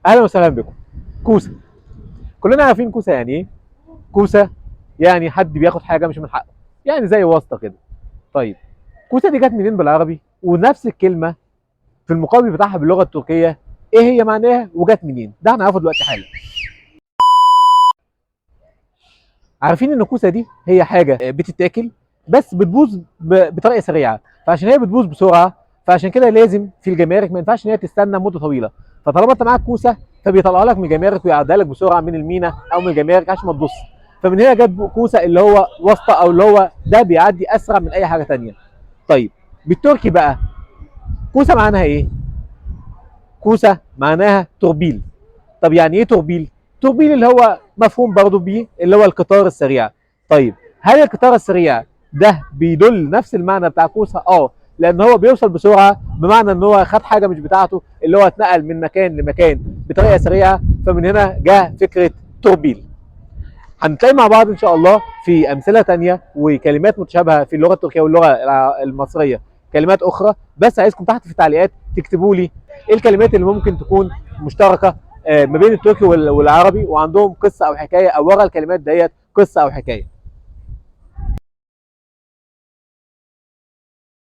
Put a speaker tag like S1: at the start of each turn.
S1: اهلا وسهلا بكم. كوسه، كلنا عارفين كوسه يعني ايه. كوسه يعني حد بياخد حاجه مش من حقه، يعني زي واسطه كده. طيب، كوسه دي جت منين بالعربي؟ ونفس الكلمه في المقابل بتاعها باللغه التركيه، ايه هي معناها وجت منين؟ ده هنعرفه دلوقتي حالا. عارفين ان الكوسه دي هي حاجه بتتاكل، بس بتبوظ بطريقه سريعه. فعشان هي بتبوظ بسرعه، فعشان كده لازم في الجمارك ما ينفعش ان هي تستنى مده طويله. فطالما انت معاك كوسه، فبيطلعها لك من الجمارك ويعدها لك بسرعه من المينا او من الجمارك عشان ما تبص. فمن هنا جت كوسه اللي هو واسطه، او اللي هو ده بيعدي اسرع من اي حاجه ثانيه. طيب، بالتركي بقى كوسه معناها ايه؟ كوسه معناها توربيل. طب يعني ايه توربيل؟ توربيل اللي هو مفهوم برضه بيه اللي هو القطار السريع. طيب، هل القطار السريع ده بيدل نفس المعنى بتاع كوسه؟ لان هو بيوصل بسرعه، بمعنى ان هو خد حاجه مش بتاعته، اللي هو اتنقل من مكان لمكان بطريقه سريعه، فمن هنا جاء فكره توربيل. هنتلاقي مع بعض ان شاء الله في امثله تانية وكلمات متشابهه في اللغه التركيه واللغه المصريه، كلمات اخرى. بس عايزكم تحت في التعليقات تكتبوا لي ايه الكلمات اللي ممكن تكون مشتركه ما بين التركي والعربي، وعندهم قصه او حكايه، او ورا الكلمات ديت قصه او حكايه.